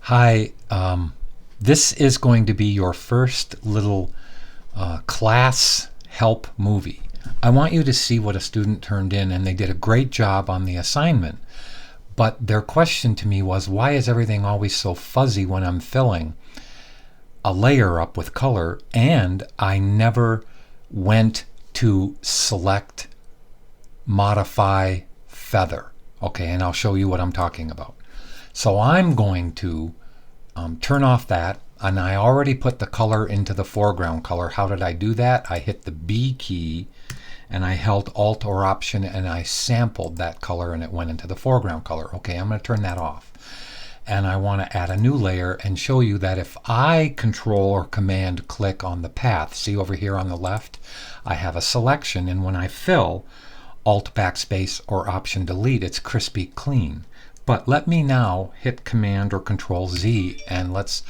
Hi, this is going to be your first little class help movie. I want you to see what a student turned in, and they did a great job on the assignment. But their question to me was, why is everything always so fuzzy when I'm filling a layer up with color? And I never went to select, modify, feather. Okay, and I'll show you what I'm talking about. So I'm going to turn off that, and I already put the color into the foreground color. How did I do that? I hit the B key and I held Alt or Option and I sampled that color and it went into the foreground color. Okay, I'm going to turn that off. And I want to add a new layer and show you that if I Control or Command click on the path, see over here on the left, I have a selection, and when I fill, Alt Backspace or Option Delete, it's crispy clean. But let me now hit Command or Control Z and let's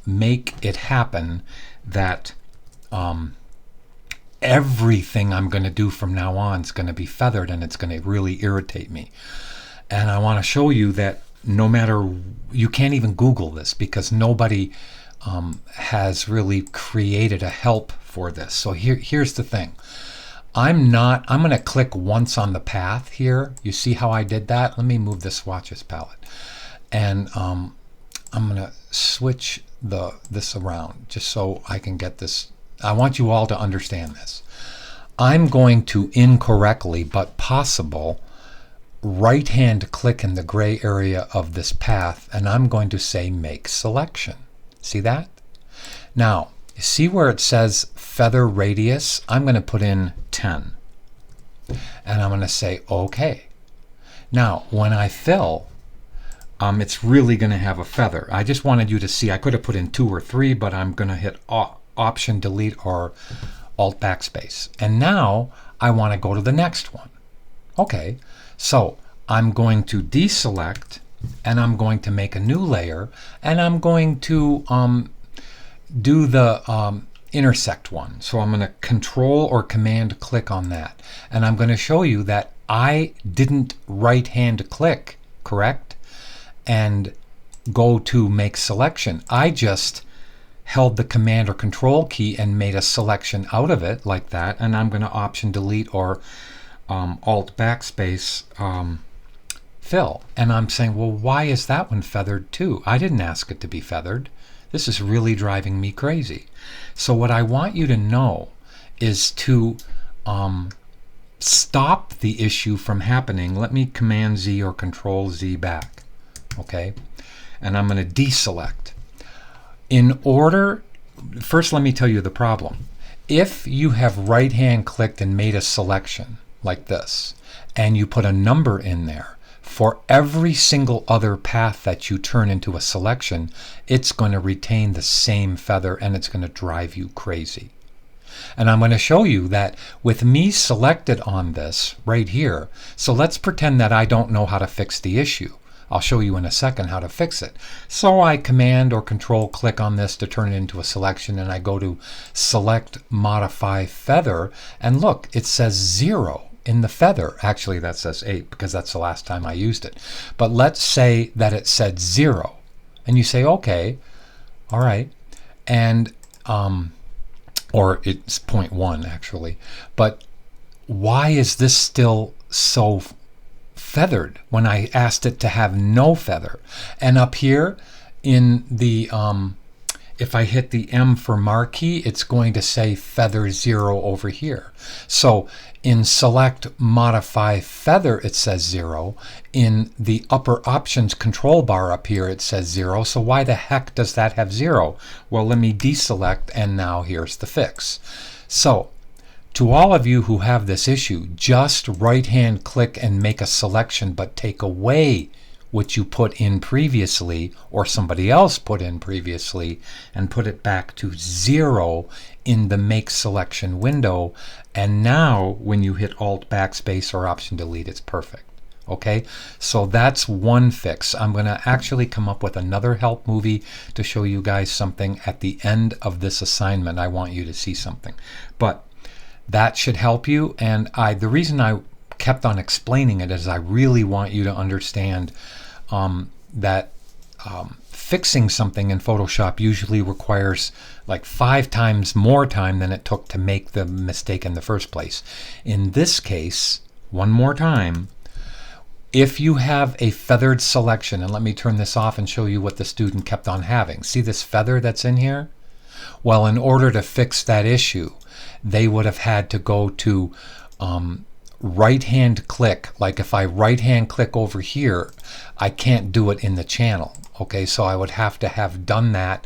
make it happen that everything I'm going to do from now on is going to be feathered, and it's going to really irritate me. And I want to show you that no matter, you can't even Google this because nobody has really created a help for this. So here's the thing. I'm going to click once on the path here. You see how I did that? Let me move the swatches palette. And I'm going to switch this around just so I can get this. I want you all to understand this. I'm going to incorrectly, but possible, right-hand click in the gray area of this path, and I'm going to say Make Selection. See that? Now, see where it says feather radius? I'm going to put in 10. And I'm going to say OK. Now, when I fill, it's really going to have a feather. I just wanted you to see. I could have put in 2 or 3, but I'm going to hit Option Delete or Alt Backspace. And now I want to go to the next one. Okay, so I'm going to deselect, and I'm going to make a new layer, and I'm going to do the intersect one. So I'm going to Control or Command click on that. And I'm going to show you that I didn't right-hand click, correct? And go to Make Selection. I just held the Command or Control key and made a selection out of it like that. And I'm going to Option Delete or Alt Backspace fill. And I'm saying, well, why is that one feathered too? I didn't ask it to be feathered. This is really driving me crazy. So what I want you to know is to stop the issue from happening. Let me Command Z or Control Z back. Okay? And I'm going to deselect. In order, first let me tell you the problem. If you have right-hand clicked and made a selection like this, and you put a number in there, for every single other path that you turn into a selection, it's going to retain the same feather and it's going to drive you crazy. And I'm going to show you that with me selected on this right here, so let's pretend that I don't know how to fix the issue. I'll show you in a second how to fix it. So I Command or Control click on this to turn it into a selection, and I go to Select, Modify, Feather, and look, it says 0 in the feather. Actually, that says 8 because that's the last time I used it. But let's say that it said 0. And you say, okay, all right. And, or it's 0.1 actually. But why is this still so feathered when I asked it to have no feather? And up here in the, if I hit the M for marquee, it's going to say feather 0 over here. So in Select, Modify, Feather, it says 0. In the upper options control bar up here, it says 0. So why the heck does that have 0? Well, let me deselect, and now here's the fix. So to all of you who have this issue, just right-hand click and make a selection, but take away what you put in previously or somebody else put in previously and put it back to 0 in the Make Selection window. And now when you hit Alt Backspace or Option Delete, it's perfect. Okay, so that's one fix. I'm going to actually come up with another help movie to show you guys something at the end of this assignment. I want you to see something. But that should help you. And the reason I kept on explaining it is I really want you to understand that fixing something in Photoshop usually requires like 5 times more time than it took to make the mistake in the first place. In this case, one more time, if you have a feathered selection, and let me turn this off and show you what the student kept on having. See this feather that's in here? Well, in order to fix that issue, they would have had to go to right-hand click. Like if I right-hand click over here, I can't do it in the channel. Okay, so I would have to have done that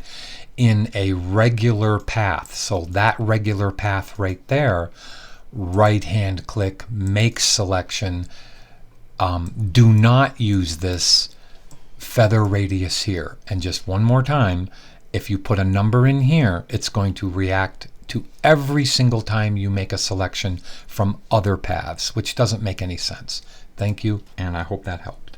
in a regular path. So that regular path right there, right-hand click, make selection. Do not use this feather radius here. And just one more time, if you put a number in here, it's going to react to every single time you make a selection from other paths, which doesn't make any sense. Thank you, and I hope that helped.